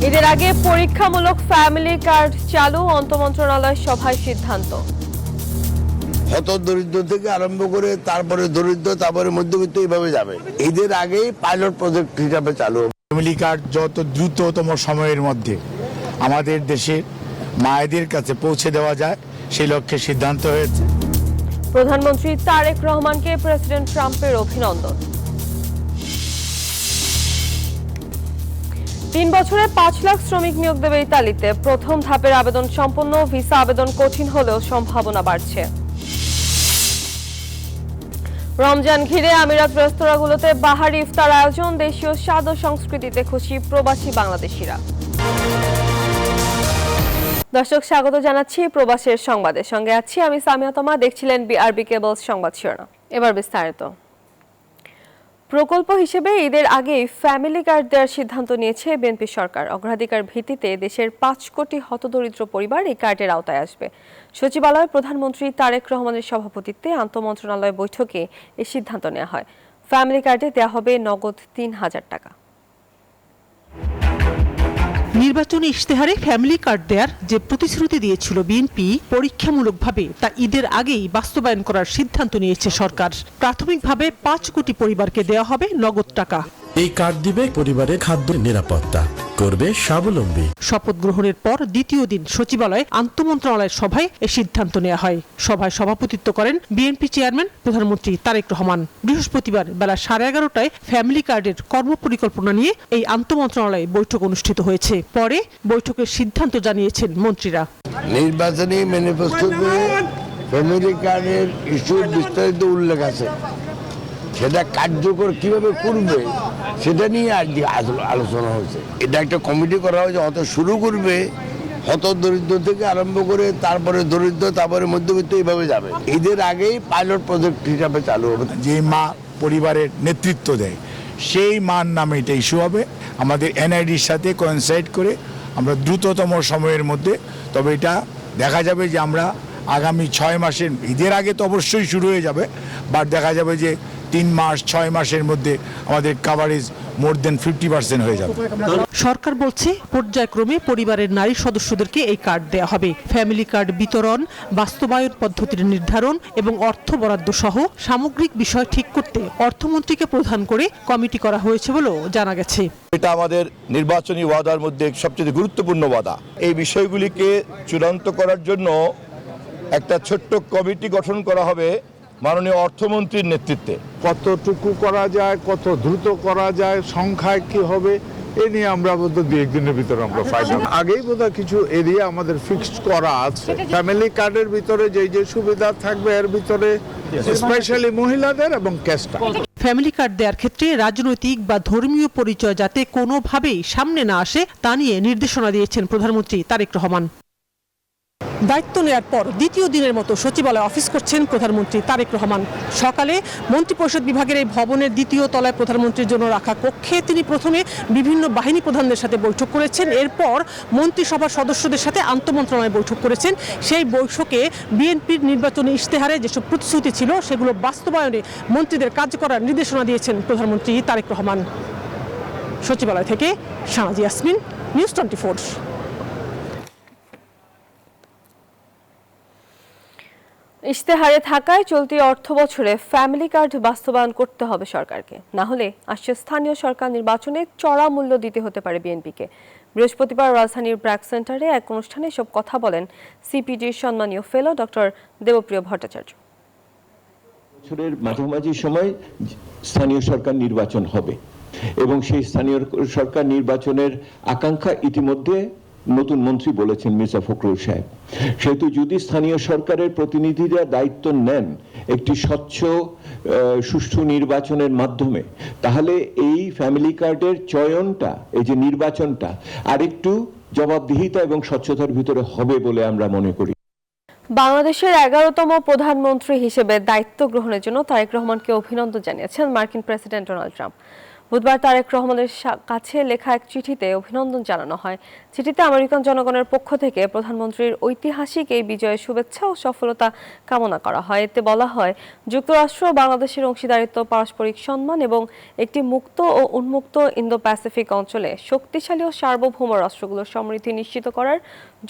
ঈদের আগে পরীক্ষামূলক ফ্যামিলি কার্ড চালু, আন্তঃমন্ত্রণালয় সভায় সিদ্ধান্ত। হত দরিদ্র থেকে আরম্ভ করে তারপরে দরিদ্র, তারপরে মধ্যবিত্ত, এইভাবে যাবে। ঈদের আগেই পাইলট প্রজেক্ট হিসাবে চালু। ফ্যামিলি কার্ড যত দ্রুততম সময়ের মধ্যে আমাদের দেশের মায়েদের কাছে পৌঁছে দেওয়া যায় সেই লক্ষ্যে সিদ্ধান্ত হয়েছে। প্রধানমন্ত্রী তারেক রহমানকে প্রেসিডেন্ট ট্রাম্পের অভিনন্দন। 3 বছরে 5 লাখ শ্রমিক নিয়োগ দেবে ইতালিতে। প্রথম ধাপের আবেদন সম্পন্ন, ভিসা আবেদন কঠিন হলেও সম্ভাবনা বাড়ছে। রমজান ঘিরে আমিরাত রেস্তোরাঁগুলোতে বাহারি ইফতার আয়োজন, দেশীয় স্বাদ ও সংস্কৃতিতে খুশি প্রবাসী বাংলাদেশিরা। দর্শক, স্বাগত জানাচ্ছি প্রবাসের সংবাদে। সঙ্গে আছি আমি সামিয়া তমা। দেখছিলেন বিআরবি কেবলস সংবাদ শিরোনাম। এবার বিস্তারিত। প্রকল্প হিসেবে ঈদের আগেই ফ্যামিলি কার্ড দেওয়ার সিদ্ধান্ত নিয়েছে বিএনপি সরকার। অগ্রাধিকার ভিত্তিতে দেশের 5 কোটি হতদরিদ্র পরিবার এই কার্ডের আওতায় আসবে। সচিবালয়ে প্রধানমন্ত্রী তারেক রহমানের সভাপতিত্বে আন্তঃমন্ত্রণালয় বৈঠকে এই সিদ্ধান্ত নেওয়া হয়। ফ্যামিলি কার্ডে দেওয়া হবে নগদ 3,000 টাকা। নির্বাচনী ইশতেহারে ফ্যামিলি কার্ড দেওয়ার যে প্রতিশ্রুতি দিয়েছিল বিএনপি, পরীক্ষামূলকভাবে তা ঈদের আগেই বাস্তবায়ন করার সিদ্ধান্ত নিয়েছে সরকার। প্রাথমিকভাবে 5 কোটি পরিবারকে দেওয়া হবে নগদ টাকা। এই কার্ড দিবে পরিবারের খাদ্য নিরাপত্তা, করবে স্বাবলম্বী। শপথ গ্রহণের পর দ্বিতীয় দিন সচিবালয়ে আন্তঃমন্ত্রণালয়ের সভায় এ সিদ্ধান্ত নেওয়া হয়। সভায় সভাপতিত্ব করেন বিএনপি চেয়ারম্যান প্রধানমন্ত্রী তারেক রহমান। বৃহস্পতিবার বেলা 11:30টায় ফ্যামিলি কার্ডের কর্মপরিকল্পনা নিয়ে এই আন্তঃমন্ত্রণালয়ে বৈঠক অনুষ্ঠিত হয়েছে। পরে বৈঠকের সিদ্ধান্ত জানিয়েছেন মন্ত্রীরা। নির্বাচনী ম্যানিফেস্টোতে ফ্যামিলি কার্ডের ইস্যুর বিস্তারিত উল্লেখ আছে, সেটা কার্যকর কিভাবে করবে সেটা নিয়ে আজকে আলোচনা হয়েছে। এটা একটা কমিটি করা হয়েছে, হয়তো শুরু করবে হত দরিদ্র থেকে আরম্ভ করে তারপরে দরিদ্র, তারপরে মধ্যবিত্ত, এইভাবে যাবে। ঈদের আগেই পাইলট প্রজেক্ট হিসাবে চালু হবে। যে মা পরিবারের নেতৃত্ব দেয় সেই মার নামে এটা ইস্যু হবে। আমাদের এনআইডির সাথে কোইনসাইড করে আমরা দ্রুততম সময়ের মধ্যে, তবে এটা দেখা যাবে যে আমরা আগামী 6 মাসের, ঈদের আগে তো অবশ্যই শুরু হয়ে যাবে, বাট দেখা যাবে যে 3 মাস 6 মাসের মধ্যে আমাদের কাভারেজ মোর দেন 50% হয়ে যাবে। সরকার বলছে পর্যায়ক্রমে পরিবারের নারী সদস্যদেরকে এই কার্ড দেওয়া হবে। ফ্যামিলি কার্ড বিতরণ, বাস্তবায়ন পদ্ধতির নির্ধারণ এবং অর্থ বরাদ্দ সহ সামগ্রিক বিষয় ঠিক করতে অর্থমন্ত্রীকে প্রধান করে কমিটি করা হয়েছে বলেও জানা গেছে। এটা আমাদের নির্বাচনী ওয়াদার মধ্যে সবচেয়ে গুরুত্বপূর্ণ ওয়াদা। এই বিষয়গুলিকে চূড়ান্ত করার জন্য একটা ছোট্ট কমিটি গঠন করা হবে মাননীয় অর্থমন্ত্রীর নেতৃত্বে। কতটুকু করা যায়, কত দ্রুত করা যায়, সংখ্যায় কি হবে, এ নিয়ে আমরা বোধহয় 2-1 দিনের ভিতরে আমরা ফাইনাল। আগেই বোধহয় কিছু এরিয়া আমাদের ফিক্সড করা আছে। ফ্যামিলি কার্ডের ভিতরে যে সুবিধা থাকবে এর ভিতরে স্পেশালি মহিলাদের এবং ক্যাস্টটা। ফ্যামিলি কার্ড দেওয়ার ক্ষেত্রে রাজনৈতিক বা ধর্মীয় পরিচয় যাতে কোনোভাবেই সামনে না আসে তা নিয়ে নির্দেশনা দিয়েছেন প্রধানমন্ত্রী তারেক রহমান। দায়িত্ব নেওয়ার পর দ্বিতীয় দিনের মতো সচিবালয়ে অফিস করছেন প্রধানমন্ত্রী তারেক রহমান। সকালে মন্ত্রিপরিষদ বিভাগের এই ভবনের দ্বিতীয় তলায় প্রধানমন্ত্রীর জন্য রাখা কক্ষে তিনি প্রথমে বিভিন্ন বাহিনী প্রধানদের সাথে বৈঠক করেছেন। এরপর মন্ত্রিসভার সদস্যদের সাথে আন্তঃমন্ত্রণালয় বৈঠক করেছেন। সেই বৈঠকে বিএনপির নির্বাচনী ইশতেহারে যেসব প্রতিশ্রুতি ছিল সেগুলো বাস্তবায়নে মন্ত্রীদের কাজ করার নির্দেশনা দিয়েছেন প্রধানমন্ত্রী তারেক রহমান। সচিবালয় থেকে শাহনাজ ইয়াসমিন, নিউজ 24। ইশতেহারে থাকায় চলতি অর্থ বছরে ফ্যামিলি কার্ড বাস্তবায়ন করতে হবে সরকারকে, না হলে আসছে স্থানীয় সরকার নির্বাচনে চড়া মূল্য দিতে হতে পারে বিএনপিকে। বৃহস্পতিবার রাজধানীর ব্র্যাক সেন্টারে এক অনুষ্ঠানে এসব কথা বলেন সিপিডির সম্মানীয় ফেলো ডক্টর দেবপ্রিয় ভট্টাচার্য। বছরের মাঝামাঝি সময় স্থানীয় সরকার নির্বাচন হবে এবং সেই স্থানীয় সরকার নির্বাচনের আকাঙ্ক্ষা ইতিমধ্যে নতুন মন্ত্রী বলেছেন মির্জা ফখরুল সাহেব। সেহেতু যদি স্থানীয় সরকারের প্রতিনিধিরা দায়িত্ব নেন একটি স্বচ্ছ সুষ্ঠু নির্বাচনের মাধ্যমে, তাহলে এই ফ্যামিলি কার্ডের চয়নটা, এই যে নির্বাচনটা আরেকটু জবাবদিহিতা এবং স্বচ্ছতার ভিতরে হবে বলে আমরা মনে করি। বাংলাদেশের 11তম প্রধানমন্ত্রী হিসেবে দায়িত্ব গ্রহণের জন্য তারেক রহমানকে অভিনন্দন জানিয়েছেন মার্কিন প্রেসিডেন্ট ডোনাল্ড ট্রাম্প। বুধবার তারেক রহমানের কাছে লেখা এক চিঠিতে অভিনন্দন জানানো হয়। চিঠিতে আমেরিকান জনগণের পক্ষ থেকে প্রধানমন্ত্রীর ঐতিহাসিক এই বিজয়ে শুভেচ্ছা ও সফলতা কামনা করা হয়। এতে বলা হয়, যুক্তরাষ্ট্র ও বাংলাদেশের অংশীদারিত্ব, পারস্পরিক সম্মান এবং একটি মুক্ত ও উন্মুক্ত ইন্দো প্যাসিফিক অঞ্চলে শক্তিশালী ও সার্বভৌম রাষ্ট্রগুলোর সমৃদ্ধি নিশ্চিত করার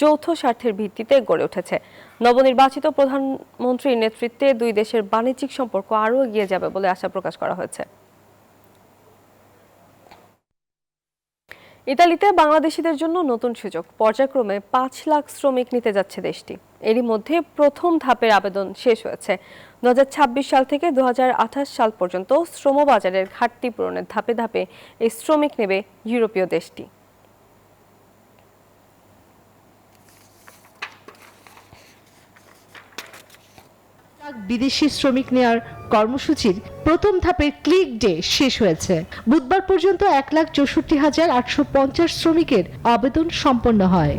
যৌথ স্বার্থের ভিত্তিতে গড়ে উঠেছে। নবনির্বাচিত প্রধানমন্ত্রীর নেতৃত্বে দুই দেশের বাণিজ্যিক সম্পর্ক আরও এগিয়ে যাবে বলে আশা প্রকাশ করা হয়েছে। ইতালিতে বাংলাদেশিদের জন্য নতুন সুযোগ। পর্যায়ক্রমে 5 লাখ শ্রমিক নিতে যাচ্ছে দেশটি। এরই মধ্যে প্রথম ধাপের আবেদন শেষ হয়েছে। 2026 সাল থেকে 2028 সাল পর্যন্ত শ্রমবাজারের ঘাটতি পূরণের ধাপে ধাপে এই শ্রমিক নেবে ইউরোপীয় দেশটি। বিদেশি শ্রমিক নেয়ার কর্মসূচির প্রথম ধাপের ক্লিক ডে শেষ হয়েছে। বুধবার পর্যন্ত 1,64,850 শ্রমিকের আবেদন সম্পন্ন হয়।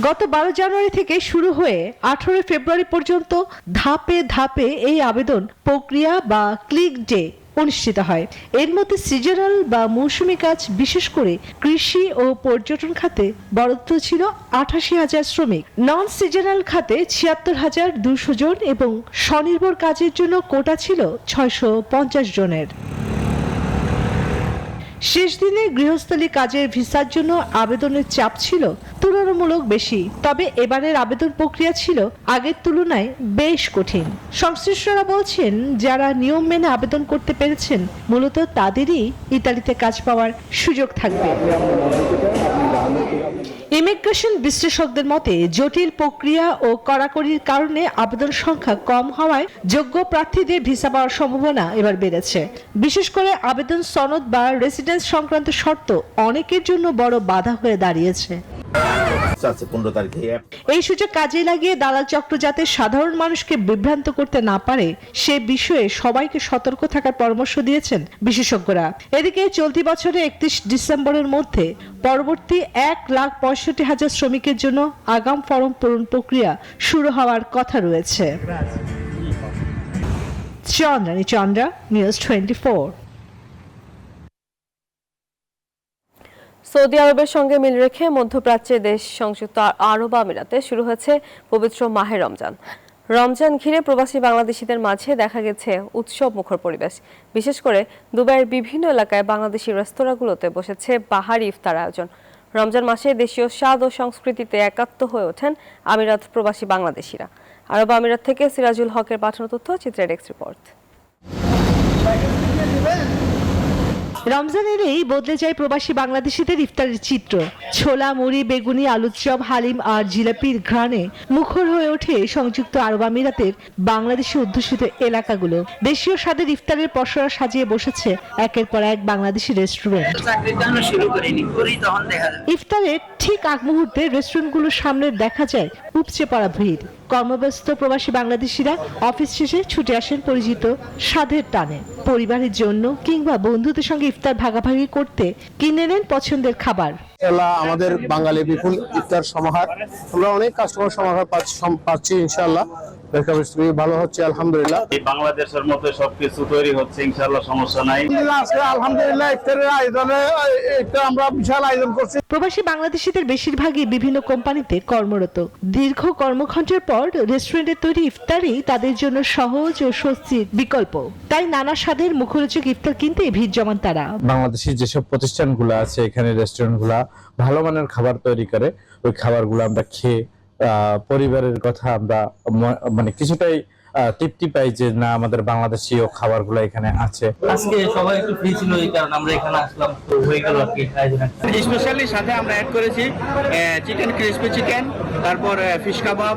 গত 12 জানুয়ারি থেকে শুরু হয়ে 18 ফেব্রুয়ারি পর্যন্ত ধাপে ধাপে এই আবেদন প্রক্রিয়া বা ক্লিক ডে অনুষ্ঠিত হয়। এর মধ্যে সিজনাল বা মৌসুমী কাজ, বিশেষ করে কৃষি ও পর্যটন খাতে বরাদ্দ ছিল 88,000 শ্রমিক। নন সিজনাল খাতে 76,200 জন এবং স্বনির্ভর কাজের জন্য কোটা ছিল 650 জনের। শেষ দিনে গৃহস্থলী কাজের ভিসার জন্য আবেদনের চাপ ছিল তুলনামূলক বেশি। তবে এবারের আবেদন প্রক্রিয়া ছিল আগের তুলনায় বেশ কঠিন। সংশ্লিষ্টরা বলছেন, যারা নিয়ম মেনে আবেদন করতে পেরেছেন মূলত তাদেরই ইতালিতে কাজ পাওয়ার সুযোগ থাকবে। ইমিগ্রেশন বিশ্লেষকদের মতে, জটিল প্রক্রিয়া ও কড়াকড়ির কারণে আবেদন সংখ্যা কম হওয়ায় যোগ্য প্রার্থীদের ভিসা পাওয়ার সম্ভাবনা এবার বেড়েছে। বিশেষ করে আবেদন সনদ বা রেসিডেন্স সংক্রান্ত শর্ত অনেকের জন্য বড় বাধা হয়ে দাঁড়িয়েছে। এই সুযোগ কাজে লাগিয়ে দালাল চক্র যাতে সাধারণ মানুষকে বিভ্রান্ত করতে না পারে সে বিষয়ে সবাইকে সতর্ক থাকার পরামর্শ দিয়েছেন বিশেষজ্ঞরা। এদিকে চলতি বছরের 31 ডিসেম্বরের মধ্যে পরবর্তী 1,65,000 শ্রমিকের জন্য আগাম ফরম পূরণ প্রক্রিয়া শুরু হওয়ার কথা রয়েছে। চন্দ্রা, নিউজ 24। সৌদি আরবের সঙ্গে মিল রেখে মধ্যপ্রাচ্যের দেশ সংযুক্ত আরব আমিরাতে শুরু হয়েছে পবিত্র মাহে রমজান। রমজান ঘিরে প্রবাসী বাংলাদেশিদের মাঝে দেখা গেছে উৎসব মুখর পরিবেশ। বিশেষ করে দুবাইয়ের বিভিন্ন এলাকায় বাংলাদেশি রেস্তোরাঁগুলোতে বসেছে বাহারি ইফতার আয়োজন। রমজান মাসে দেশীয় স্বাদ ও সংস্কৃতিতে একাত্ম হয়ে ওঠেন আমিরাত প্রবাসী বাংলাদেশিরা। আরব আমিরাত থেকে সিরাজুল হকের পাঠানো তথ্য, চিত্রের ডেস্ক রিপোর্ট। রমজান এলেই বদলে যায় প্রবাসী বাংলাদেশিদের ইফতারের চিত্র। ছোলা, মুড়ি, বেগুনি, আলুর চপ, হালিম আর জিলাপির ঘ্রাণে মুখর হয়ে ওঠে সংযুক্ত আরব আমিরাতের বাংলাদেশি অধ্যুষিত এলাকাগুলো। দেশীয় স্বাদের ইফতারের পসরা সাজিয়ে বসেছে একের পর এক বাংলাদেশি রেস্টুরেন্ট। ইফতারের ঠিক আগ মুহূর্তে রেস্টুরেন্টগুলোর সামনে দেখা যায় উপচে পড়া ভিড়। কর্মব্যস্ত প্রবাসী বাংলাদেশিরা অফিস শেষে ছুটে আসেন পরিচিত স্বাদের টানে। পরিবারের জন্য কিংবা বন্ধুদের সঙ্গে ইফতার ভাগাভাগি করতে কিনে নেন পছন্দের খাবার। আমাদের বাঙালি বিপুল ইফতার সমাহার, আমরা অনেক কাস্টমার সমাহার পাচ্ছি ইনশাআল্লাহ। ভালো হচ্ছে আলহামদুলিল্লাহ। বাংলাদেশের মতো সবকিছু তৈরি হচ্ছে ইনশাআল্লাহ, সমস্যা নাই। আলহামদুলিল্লাহ ইফতারের আয়োজনে আমরা বিশাল আয়োজন করছি। প্রবাসী বাংলাদেশিদের বেশিরভাগই বিভিন্ন কোম্পানিতে কর্মরত। দীর্ঘ কর্মঘণ্টের পর রেস্টুরেন্টের তৈরি ইফতারই তাদের জন্য সহজ ও স্বস্তির বিকল্প। তাই নানা স্বাদের মুখরোচক ইফতার কিনতে ভিড় জমান তারা। বাংলাদেশি যেসব প্রতিষ্ঠানগুলো আছে এখানে, রেস্টুরেন্টগুলা ভালো মানের খাবার তৈরি করে, ওই খাবারগুলো আমরা খেয়ে পরিবারের কথা আমরা মানে কিছুটাই তৃপ্তি পাই যে না, আমাদের বাংলাদেশি খাবারগুলো এখানে আছে। আজকে সবাই একটু ফ্রি ছিল, এই কারণে আমরা এখানে আসলাম, তো হয়ে গেল আর কি। স্পেশালি সাথে আমরা অ্যাড করেছি চিকেন ক্রিসপি চিকেন, তারপর ফিশ কাবাব,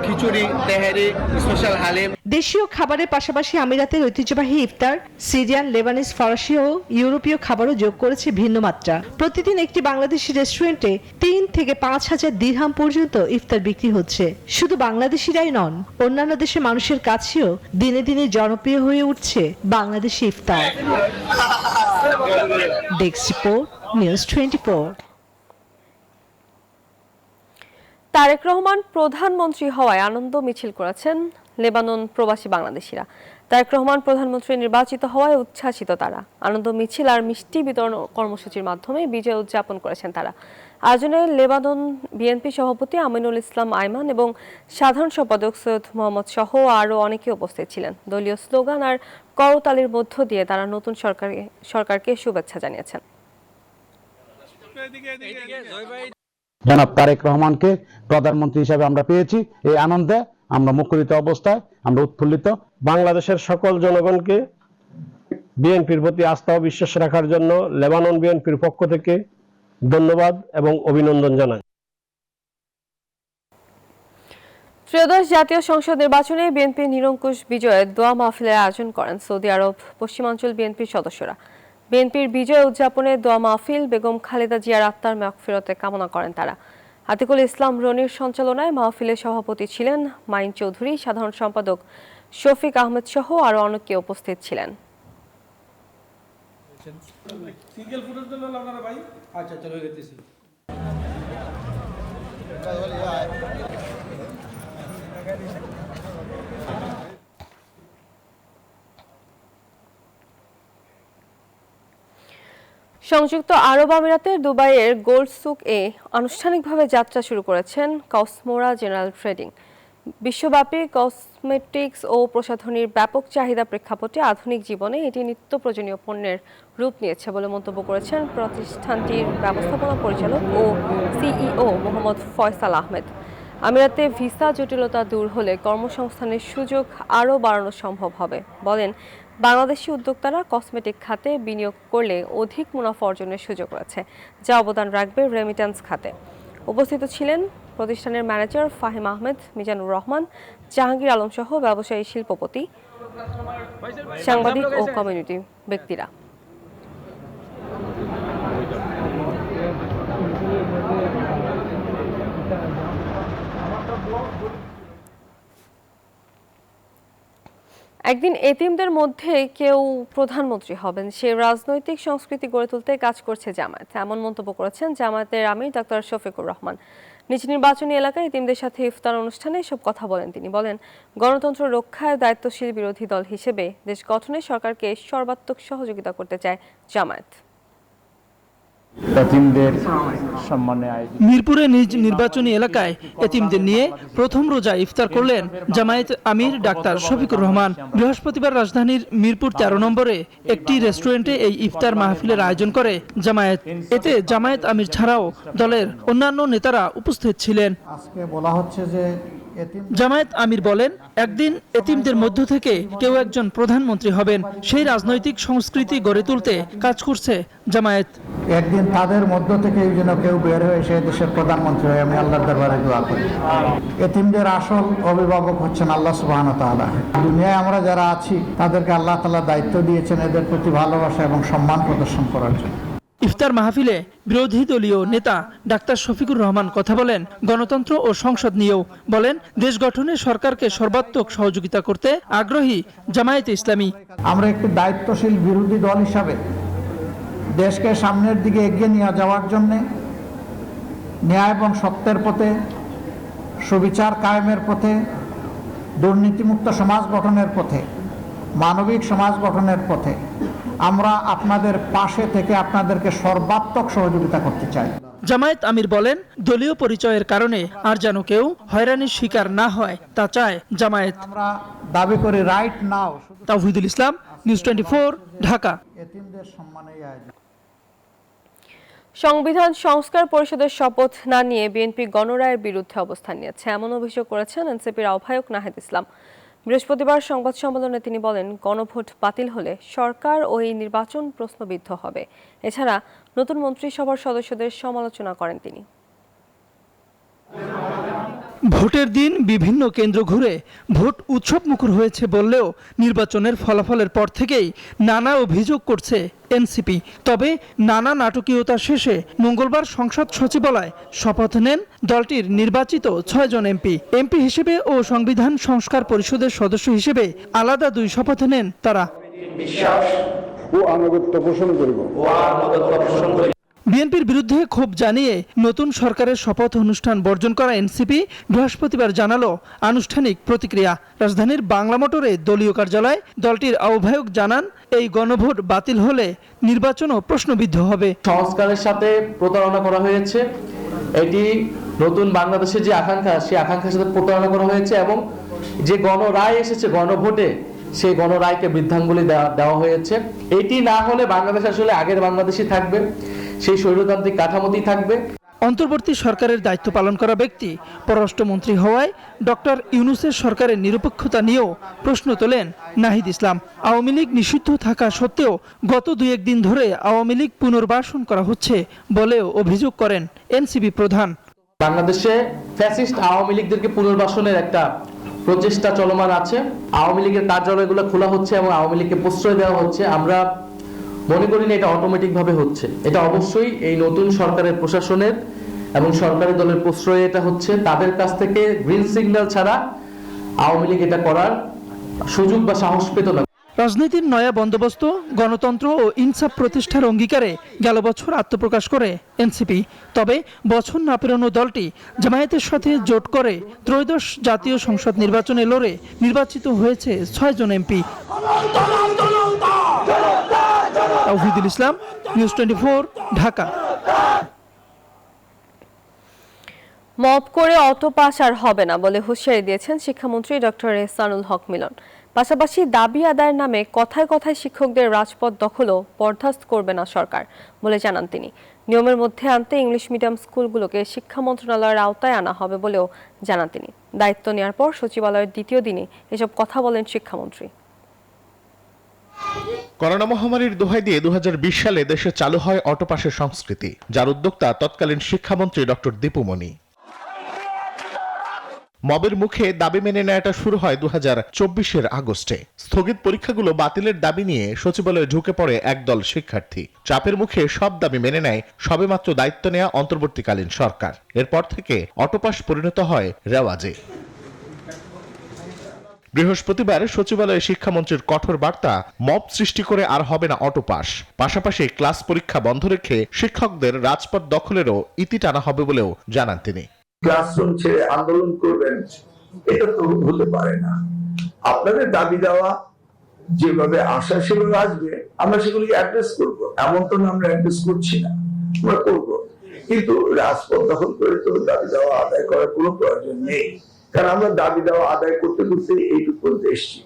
খিচুড়ি, তেহারি, স্পেশাল হালিম। দেশীয় খাবারের পাশাপাশি আমিরাতের ঐতিহ্যবাহী ইফতার সিরিয়ান, লেবানিজ, ফরাসি ও ইউরোপীয় খাবারও যোগ করেছে ভিন্ন মাত্রা। প্রতিদিন একটি বাংলাদেশি রেস্টুরেন্টে 3 থেকে 5,000 দিরহাম পর্যন্ত ইফতার বিক্রি হচ্ছে। শুধু বাংলাদেশিরাই নন, অন্যান্য দেশের মানুষের কাছেও দিনে দিনে জনপ্রিয় হয়ে উঠছে বাংলাদেশি ইফতার। Desk report, news 24। Tarique Rahman প্রধানমন্ত্রী হওয়ায় আনন্দ মিছিল করেছেন লেবানন প্রবাসী বাংলাদেশিরা। তারেক রহমান প্রধানমন্ত্রী নির্বাচিত হওয়ায় উচ্ছ্বাসিত তারা। আনন্দ মিছিল আর মিষ্টি বিতরণ কর্মসূচির মাধ্যমে বিজয় উদযাপন করেছেন তারা। আয়োজনে লেবানন বিএনপি সভাপতি আমিনুল ইসলাম আইমান এবং সাধারণ সম্পাদক সৈয়দ মোহাম্মদ সহ আরও অনেকে উপস্থিত ছিলেন। দলীয় স্লোগান আর করতালির মধ্য দিয়ে তারা নতুন সরকারকে শুভেচ্ছা জানিয়েছেন। জনাব তারেক রহমানকে প্রধানমন্ত্রী হিসেবে আমরা পেয়েছি। এই আনন্দে আমরা মুখরিত অবস্থায়, আমরা উৎফুল্লিত। বাংলাদেশের সকল জনগণকে বিএনপির প্রতি আস্থা ও বিশ্বাস রাখার জন্য লেবানন বিএনপির পক্ষ থেকে ধন্যবাদ এবং অভিনন্দন জানাই। ত্রয়োদশ জাতীয় সংসদ নির্বাচনে বিএনপি নিরঙ্কুশ বিজয়ে দোয়া মাহফিলের আয়োজন করেন সৌদি আরব পশ্চিমাঞ্চল বিএনপির সদস্যরা। বিএনপির বিজয় উদযাপনে দোয়া মাহফিল বেগম খালেদা জিয়ার আত্মার মাগফিরাতে কামনা করেন তারা। আতিকুল ইসলাম রনির সঞ্চালনায় মাহফিলে সভাপতি ছিলেন মাইন চৌধুরী, সাধারণ সম্পাদক শফিক আহমেদ সহ আরো অনেকে উপস্থিত ছিলেন। সংযুক্ত আরব আমিরাতের দুবাইয়ের গোল্ড সুক এ আনুষ্ঠানিকভাবে যাত্রা শুরু করেছেন কসমোরা জেনারেল ট্রেডিং। বিশ্বব্যাপী কসমেটিক্স ও প্রসাধনীর ব্যাপক চাহিদা প্রেক্ষাপটে আধুনিক জীবনে এটি নিত্য প্রয়োজনীয় পণ্যের রূপ নিয়েছে বলে মন্তব্য করেছেন প্রতিষ্ঠানটির ব্যবস্থাপনা পরিচালক ও সিইও মোহাম্মদ ফয়সাল আহমেদ। আমিরাতে ভিসা জটিলতা দূর হলে কর্মসংস্থানের সুযোগ আরও বাড়ানো সম্ভব হবে বলেন। বাংলাদেশি উদ্যোক্তারা কসমেটিক খাতে বিনিয়োগ করলে অধিক মুনাফা অর্জনের সুযোগ রয়েছে, যা অবদান রাখবে রেমিট্যান্স খাতে। উপস্থিত ছিলেন প্রতিষ্ঠানের ম্যানেজার ফাহিম আহমেদ, মিজানুর রহমান, জাহাঙ্গীর আলম সহ ব্যবসায়ী, শিল্পপতি, সাংবাদিক ও কমিউনিটি ব্যক্তিরা। একদিন এতিমদের মধ্যে কেউ প্রধানমন্ত্রী হবেন, সে রাজনৈতিক সংস্কৃতি গড়ে তুলতে কাজ করছে জামায়াত, এমন মন্তব্য করেছেন জামায়াতের আমির ডাক্তার শফিকুর রহমান। নিজ নির্বাচনী এলাকায় এতিমদের সাথে ইফতার অনুষ্ঠানে এসব কথা বলেন তিনি। বলেন, গণতন্ত্র রক্ষায় দায়িত্বশীল বিরোধী দল হিসেবে দেশ গঠনে সরকারকে সর্বাত্মক সহযোগিতা করতে চায় জামায়াত। মিরপুরে নিজ নির্বাচনী এলাকায় এতিমদের নিয়ে প্রথম রোজা ইফতার করলেন জামায়াত আমির ডাক্তার শফিকুর রহমান। বৃহস্পতিবার রাজধানীর মিরপুর 13 নম্বরে একটি রেস্টুরেন্টে এই ইফতার মাহফিলের আয়োজন করে জামায়াত। এতে জামায়াত আমির ছাড়াও দলের অন্যান্য নেতারা উপস্থিত ছিলেন। আজকে বলা হচ্ছে যে জামায়াত আমির বলেন, একদিন এতিমদের মধ্য থেকে কেউ একজন প্রধানমন্ত্রী হবেন, সেই রাজনৈতিক সংস্কৃতি গড়ে তুলতে কাজ করছে জামায়াত। একদিন তাদের মধ্য থেকে যেন কেউ বের হয়ে সে দেশের প্রধানমন্ত্রী হয়, আমি আল্লাহর দরবারে দোয়া করি। এতিমদের আসল অভিভাবক হচ্ছেন আল্লাহ সুবহানাহু ওয়া তাআলা। দুনিয়ায় আমরা যারা আছি তাদেরকে আল্লাহ তাআলা দায়িত্ব দিয়েছেন এদের প্রতি ভালোবাসা এবং সম্মান প্রদর্শন করার জন্য। ইফতার মাহফিলে বিরোধী দলীয় নেতা ডাক্তার শফিকুর রহমান কথা বলেন গণতন্ত্র ও সংসদ নিয়েও। বলেন, দেশ গঠনে সরকারকে সর্বাত্মক সহযোগিতা করতে আগ্রহী জামায়াতে ইসলামী। আমরা একটি দায়িত্বশীল বিরোধী দল হিসাবে দেশকে সামনের দিকে এগিয়ে নিয়ে যাওয়ার জন্য ন্যায় এবং সত্যের পথে, সুবিচার কায়েমের পথে, দুর্নীতিমুক্ত সমাজ গঠনের পথে, মানবিক সমাজ গঠনের পথে আমরা আপনাদের পাশে থেকে আপনাদেরকে সর্বাত্মক সহযোগিতা করতে চাই। জামায়াত আমির বলেন, দলীয় পরিচয়ের কারণে আর যেন কেউ হয়রানির শিকার না হয় তা চায় জামায়াত। আমরা দাবি করি রাইট নাও। তাওহিদুল ইসলাম, নিউজ 24, ঢাকা। এতিমদের সম্মানে আয়োজন। সংবিধান সংস্কার পরিষদের শপথ না নিয়ে বিএনপি গণরায়ের বিরুদ্ধে অবস্থান নিয়েছে, এমন অভিযোগ করেছেন এনসিপির আহ্বায়ক নাহিদ ইসলাম। বৃহস্পতিবার সংবাদ সম্মেলনে তিনি বলেন, গণভোট বাতিল হলে সরকার ও এই নির্বাচন প্রশ্নবিদ্ধ হবে। এছাড়া নতুন মন্ত্রিসভার সদস্যদের সমালোচনা করেন তিনি। ভোটের দিন বিভিন্ন কেন্দ্র ঘুরে ভোট উৎসব মুখর হয়েছে বললেও নির্বাচনের ফলাফলের পর থেকেই নানা অভিযোগ করছে এনসিপি। তবে নানা নাটকীয়তা শেষে মঙ্গলবার সংসদ সচিবালয়ে শপথ নেন দলটির নির্বাচিত 6 জন এমপি হিসেবে ও সংবিধান সংস্কার পরিষদের সদস্য হিসেবে আলাদা 2 শপথ নেন তারা। বিএনপির বিরুদ্ধে ক্ষোভ জানিয়ে নতুন সরকারের শপথ অনুষ্ঠান বর্জন করা এনসিপি বৃহস্পতিবার জানালো আনুষ্ঠানিক প্রতিক্রিয়া। রাজধানীর বাংলা মোটরে দলীয় কার্যালয়ে দলটির আহ্বায়ক জানান, এই গণভোট বাতিল হলে নির্বাচনও প্রশ্নবিদ্ধ হবে। সংস্কারের সাথে প্রতারণা করা হয়েছে, এটি নতুন বাংলাদেশের যে আকাঙ্ক্ষা, সেই আকাঙ্ক্ষার সাথে প্রতারণা করা হয়েছে এবং যে গণরায় এসেছে গণভোটে, সেই গণরায়কে বৃদ্ধাঙ্গুলি দেওয়া হয়েছে। এটি না হলে বাংলাদেশ আসলে আগের বাংলাদেশই থাকবে, সেই স্বৈরতান্ত্রিক কাঠামোতেই থাকবে। অন্তর্বর্তী সরকারের দায়িত্ব পালন করা ব্যক্তি পররাষ্ট্রমন্ত্রী হওয়ায় ডক্টর ইউনূসের সরকারের নিরপেক্ষতা নিয়েও প্রশ্ন তোলেন নাহিদ ইসলাম। আওয়ামী লীগ নিষিদ্ধ থাকা সত্ত্বেও গত 2-1 দিন ধরে আওয়ামী লীগ পুনর্বাসন করা হচ্ছে বলেও অভিযোগ করেন এনসিপি প্রধান। বাংলাদেশে ফ্যাসিস্ট আওয়ামী লীগদেরকে পুনর্বাসনের একটা প্রচেষ্টা চলমান আছে। আওয়ামী লীগের কার্যালয়গুলো খোলা হচ্ছে এবং আওয়ামী লীগকে প্রশ্রয় দেওয়া হচ্ছে। আমরা মনে করি না এটা অটোমেটিক ভাবে হচ্ছে, এটা অবশ্যই এই নতুন সরকারের প্রশাসনের এবং সরকারি দলের প্রশ্রয়ে এটা হচ্ছে। তাদের কাছ থেকে গ্রিন সিগন্যাল ছাড়া আওয়ামী লীগ এটা করার সুযোগ বা সাহস পেত না। রাজনীতির নয়া বন্দোবস্ত, গণতন্ত্র ও ইনসাফ প্রতিষ্ঠার অঙ্গীকারে গেল বছর আত্মপ্রকাশ করে এনসিপি। তবে বছর না পেরোনো দলটি জামায়াতের সাথে জোট করে ত্রয়োদশ জাতীয় সংসদ নির্বাচনে লড়ে নির্বাচিত হয়েছে 6 জন এমপি। তাওহিদুল ইসলাম, নিউজ 24, ঢাকা। মব করে অটো পাস আর হবে না বলে হুঁশিয়ারি দিয়েছেন শিক্ষামন্ত্রী ডক্টর এহসানুল হক মিলন। পাশাপাশি দাবি আদায়ের নামে কথায় কথায় শিক্ষকদের রাজপথ দখলও বরদাস্ত করবে না সরকার বলে জানান তিনি। নিয়মের মধ্যে আনতে ইংলিশ মিডিয়াম স্কুলগুলোকে শিক্ষা মন্ত্রণালয়ের আওতায় আনা হবে বলেও জানান তিনি। দায়িত্ব নেওয়ার পর সচিবালয়ের দ্বিতীয় দিনে এসব কথা বলেন শিক্ষামন্ত্রী। করোনা মহামারীর দোহাই দিয়ে 2020 সালে দেশে চালু হয় অটোপাসের সংস্কৃতি, যার উদ্যোক্তা তৎকালীন শিক্ষামন্ত্রী ডক্টর দীপুমণি। মবের মুখে দাবি মেনে নেওয়াটা শুরু হয় 2024-এর আগস্টে। স্থগিত পরীক্ষাগুলো বাতিলের দাবি নিয়ে সচিবালয়ে ঢুকে পড়ে একদল শিক্ষার্থী। চাপের মুখে সব দাবি মেনে নেয় সবেমাত্র দায়িত্ব নেওয়া অন্তর্বর্তীকালীন সরকার। এরপর থেকে অটোপাস পরিণত হয় রেওয়াজে। বৃহস্পতিবার সচিবালয়ে শিক্ষামন্ত্রীর কঠোর বার্তা, মব সৃষ্টি করে আর হবে না অটোপাস। পাশাপাশি ক্লাস পরীক্ষা বন্ধ রেখে শিক্ষকদের রাজপথ দখলেরও ইতি টানা হবে বলেও জানান তিনি। ক্লাসরুম ছেড়ে আন্দোলন করবেন, এটা তো হতে পারে না। আপনাদের দাবি দেওয়া যেভাবে আসা সেভাবে আসবে, আমরা সেগুলিকে অ্যাড্রেস করব। এমন তো আমরা অ্যাড্রেস করছি না, আমরা করব, কিন্তু রাজপথ দখল করে তো দাবি দেওয়া আদায় করার কোনো প্রয়োজন নেই, কারণ আমরা দাবি দেওয়া আদায় করতে করতে এইটুকু পর্যন্ত এসেছি।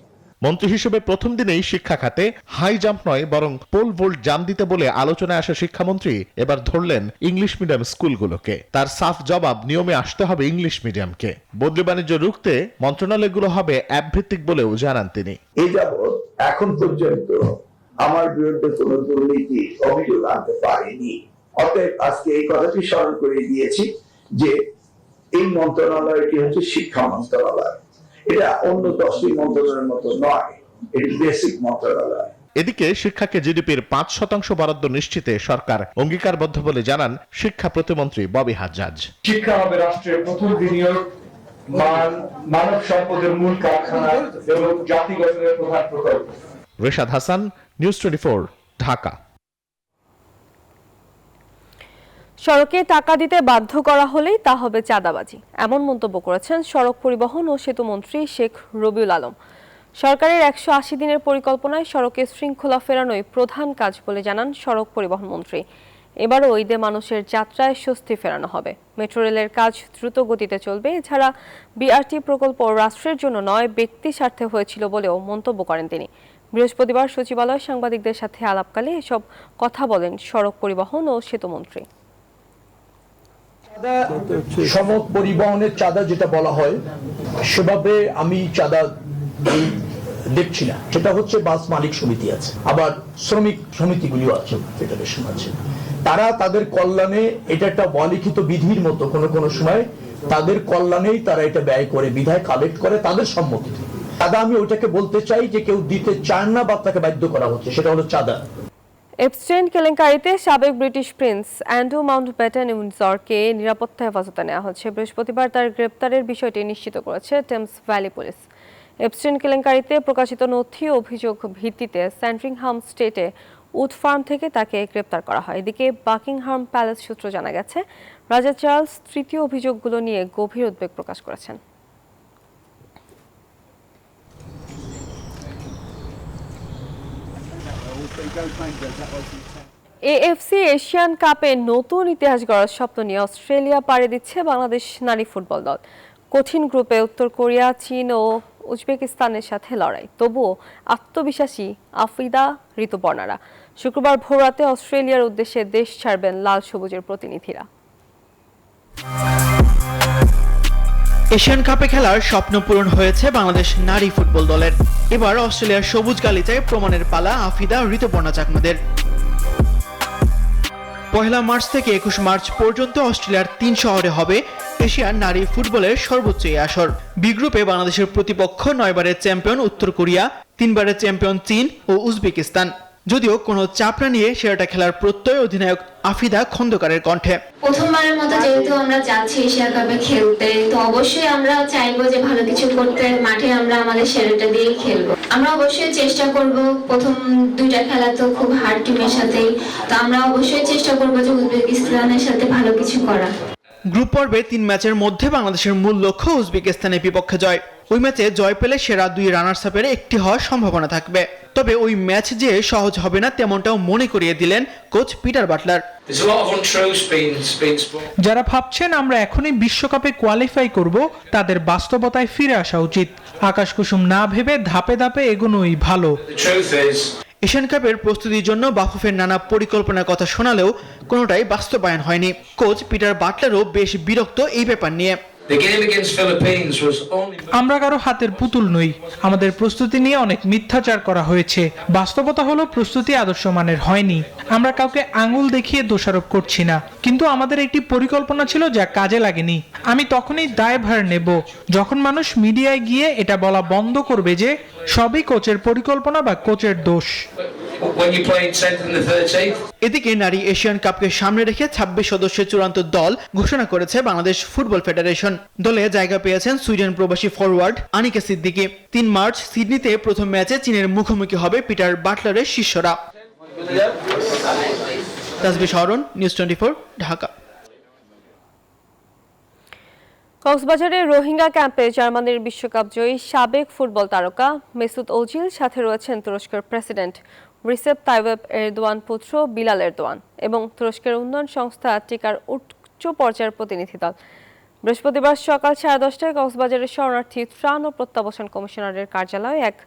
মন্ত্রী হিসেবে প্রথম দিনেই শিক্ষা খাতে হাই জাম্প নয় বরং পোল ভোল্ট জাম্প দিতে বলে আলোচনায় আসা শিক্ষামন্ত্রী এবার ধরলেন ইংলিশ মিডিয়াম স্কুলগুলোকে। তার সাফ জবাব, নিয়মে আসতে হবে ইংলিশ মিডিয়ামকে। বদলি বাণিজ্য রুখতে মন্ত্রণালয়গুলো হবে অ্যাপ ভিত্তিক বলেও জানান তিনি। এই যাবৎ এখন পর্যন্ত আমার বিরুদ্ধে কোনো দুর্নীতি অভিযোগ আনতে পারেনি। অতএব আজকে এই কথাটি স্মরণ করে দিয়েছি যে এই মন্ত্রণালয়টি হচ্ছে শিক্ষা মন্ত্রণালয়, এটা অন্য 10টি মন্ত্রণালয়ের মতো নয়, এটি বেসিক মন্ত্রণালয়। এদিকে শিক্ষাকে জিডিপির 5% বরাদ্দ নিশ্চিতে সরকার অঙ্গীকারবদ্ধ বলে জানান শিক্ষা প্রতিমন্ত্রী ববি হাজ্জাজ। শিক্ষা হবে রাষ্ট্রের প্রথম বিনিয়োগ, মানব সম্পদের মূল কারখানা এবং জাতি গঠনের প্রধান প্রকল্প। রেশাদ হাসান, নিউজ 24, ঢাকা। সড়কে টাকা দিতে বাধ্য করা হলেই তা হবে চাঁদাবাজি, এমন মন্তব্য করেছেন সড়ক পরিবহন ও সেতু মন্ত্রী শেখ রবিউল আলম। সরকারের 180 দিনের পরিকল্পনায় সড়কে শৃঙ্খলা ফেরানোই প্রধান কাজ বলে জানান সড়ক পরিবহন মন্ত্রী। এবারও ঈদে মানুষের যাত্রায় স্বস্তি ফেরানো হবে। মেট্রো রেলের কাজ দ্রুত গতিতে চলবে। এছাড়া বিআরটি প্রকল্প রাষ্ট্রের জন্য নয়, ব্যক্তি স্বার্থে হয়েছিল বলেও মন্তব্য করেন তিনি। বৃহস্পতিবার সচিবালয়ে সাংবাদিকদের সাথে আলাপকালে এসব কথা বলেন সড়ক পরিবহন ও সেতু মন্ত্রী। সড়ক পরিবহনের চাঁদা যেটা বলা হয়, সেভাবে আমি চাঁদা দেখছি না। সেটা হচ্ছে বাস মালিক সমিতি আছে, আবার শ্রমিক সমিতিগুলিও আছে, ফেডারেশন আছে। তারা তাদের কল্যাণে, এটা একটা অলিখিত বিধির মতো কোনো সময় তাদের কল্যাণেই তারা এটা ব্যয় করে, বিধায় কালেক্ট করে তাদের সম্মতিতে। চাঁদা আমি ওইটাকে বলতে চাই যে কেউ দিতে চান না বা তাকে বাধ্য করা হচ্ছে, সেটা হলো চাঁদা। এপস্টেইন কেলেঙ্কারিতে সাবেক ব্রিটিশ প্রিন্স অ্যান্ড্রু মাউন্টব্যাটেন উইন্ডসরকে নিরাপত্তা হেফাজতে নেওয়া হচ্ছে। বৃহস্পতিবার তার গ্রেপ্তারের বিষয়টি নিশ্চিত করেছে টেমস ভ্যালি পুলিশ। এপস্টেইন কেলেঙ্কারিতে প্রকাশিত নথি অভিযোগ ভিত্তিতে স্যান্ডরিংহাম স্টেটে উড ফার্ম থেকে তাকে গ্রেপ্তার করা হয়। এদিকে বাকিংহাম প্যালেস সূত্র জানা গেছে, রাজা চার্লস তৃতীয় অভিযোগগুলো নিয়ে গভীর উদ্বেগ প্রকাশ করেছেন। এএফসি এশিয়ান কাপে নতুন ইতিহাস গড়ার স্বপ্ন নিয়ে অস্ট্রেলিয়া পাড়ি দিচ্ছে বাংলাদেশ নারী ফুটবল দল। কঠিন গ্রুপে উত্তর কোরিয়া, চীন ও উজবেকিস্তানের সাথে লড়াই, তবুও আত্মবিশ্বাসী আফিদা, ঋতুপর্ণারা। শুক্রবার ভোররাতে অস্ট্রেলিয়ার উদ্দেশ্যে দেশ ছাড়বেন লাল সবুজের প্রতিনিধিরা। এশিয়ান কাপে খেলার স্বপ্ন পূরণ হয়েছে বাংলাদেশ নারী ফুটবল দলের। এবার অস্ট্রেলিয়ার সবুজ গালিচায় প্রমাণের পালা আফিদা, ঋতুপর্ণা চাকমাদের। 1 মার্চ থেকে 21 মার্চ পর্যন্ত অস্ট্রেলিয়ার 3 শহরে হবে এশিয়ান নারী ফুটবলের সর্বোচ্চ এই আসর। বি গ্রুপে বাংলাদেশের প্রতিপক্ষ 9 বারের চ্যাম্পিয়ন উত্তর কোরিয়া, 3 বারের চ্যাম্পিয়ন চীন ও উজবেকিস্তান। যদিও কোনো চাপ না নিয়ে সেরাটা খেলার প্রত্যয় অধিনায়ক আফিদা খন্দকারের কণ্ঠে। প্রথমবারের মতো যেহেতু আমরা যাচ্ছি এশিয়া কাপে খেলতে, তো অবশ্যই আমরা চাইবো যে ভালো কিছু করতে, মাঠে আমরা আমাদের সেরাটা দিয়ে খেলবো। আমরা অবশ্যই চেষ্টা করব, প্রথম 2টা খেলা তো খুব হার্ড টিমের সাথেই, তো আমরা অবশ্যই চেষ্টা করবো যে উজবেকিস্তানের সাথে ভালো কিছু করা। গ্রুপ পর্বে 3 ম্যাচের মধ্যে বাংলাদেশের মূল লক্ষ্য উজবেকিস্তানের বিপক্ষে জয়। ওই ম্যাচে জয় পেলে সেরা 2 রানার্স আপের একটি হওয়ার সম্ভাবনা থাকবে। তবে ওই ম্যাচ যে সহজ হবে না তেমনটাও মনে করিয়ে দিলেন কোচ পিটার বাটলার। যারা ভাবছেন আমরা এখনই বিশ্বকাপে কোয়ালিফাই করব, তাদের বাস্তবতায় ফিরে আসা উচিত। আকাশ কুসুম না ভেবে ধাপে ধাপে এগোনোই ভালো। এশিয়ান কাপের প্রস্তুতির জন্য বাফুফের নানা পরিকল্পনার কথা শোনালেও কোনোটাই বাস্তবায়ন হয়নি। কোচ পিটার বাটলারও বেশ বিরক্ত এই ব্যাপার নিয়ে। আমরা কারো হাতের পুতুল নই। আমাদের প্রস্তুতি নিয়ে অনেক মিথ্যাচার করা হয়েছে। বাস্তবতা হলো প্রস্তুতি আদর্শ মানের হয়নি। আমরা কাউকে আঙুল দেখিয়ে দোষারোপ করছি না, কিন্তু আমাদের একটি পরিকল্পনা ছিল যা কাজে লাগেনি। আমি তখনই দায়ভার নেব যখন মানুষ মিডিয়ায় গিয়ে এটা বলা বন্ধ করবে যে সবই কোচের পরিকল্পনা বা কোচের দোষ। এদিকে নারী এশিয়ান কাপকে সামনে রেখে 26 সদস্যের চূড়ান্ত দল ঘোষণা করেছে বাংলাদেশ ফুটবল ফেডারেশন। দলে জায়গা পেয়েছেন সুইডেন প্রবাসী ফরওয়ার্ড আনিকা সিদ্দিকী। 3 মার্চ সিডনিতে প্রথম ম্যাচে চীনের মুখোমুখি হবে পিটার বাটলারের শিষ্যরা। তাসবিহ শরণ, নিউজ 24, ঢাকা। কক্সবাজারের রোহিঙ্গা ক্যাম্পে জার্মানির বিশ্বকাপ জয়ী সাবেক ফুটবল তারকা মেসুত ওজিল, সাথে রয়েছেন তুরস্কের প্রেসিডেন্ট রিসেপ তাইয়েপ এরদোয়ান পুত্র বিলাল এরদোয়ান এবং তুরস্কের উন্নয়ন সংস্থা টিকার উচ্চ পর্যায়ের প্রতিনিধি দল। বৃহস্পতিবার সকাল 10:30টায় কক্সবাজারের শরণার্থী ত্রাণ ও প্রত্যাবাসন কমিশনারের কার্যালয়ে এক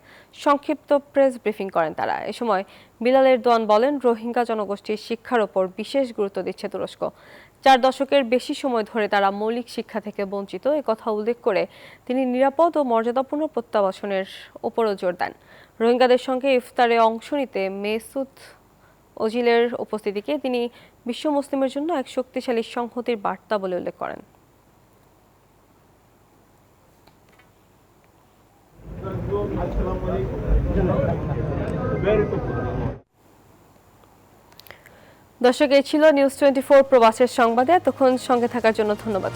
সংক্ষিপ্ত প্রেস ব্রিফিং করেন তারা। এ সময় বিলাল এরদোয়ান বলেন, রোহিঙ্গা জনগোষ্ঠীর শিক্ষার ওপর বিশেষ গুরুত্ব দিচ্ছে তুরস্ক। 4 দশকের বেশি সময় ধরে তারা মৌলিক শিক্ষা থেকে বঞ্চিত, কথা উল্লেখ করে তিনি নিরাপদ ও মর্যাদাপূর্ণ প্রত্যাবাসনের ওপরও জোর দেন। রোহিঙ্গাদের সঙ্গে ইফতারে অংশ নিতে মেসুত ওজিলের উপস্থিতিকে তিনি বিশ্ব মুসলিমের জন্য এক শক্তিশালী সংহতির বার্তা বলে উল্লেখ করেন। দর্শক, এই ছিল নিউজ 24 প্রবাসের সংবাদে। এতক্ষণ সঙ্গে থাকার জন্য ধন্যবাদ।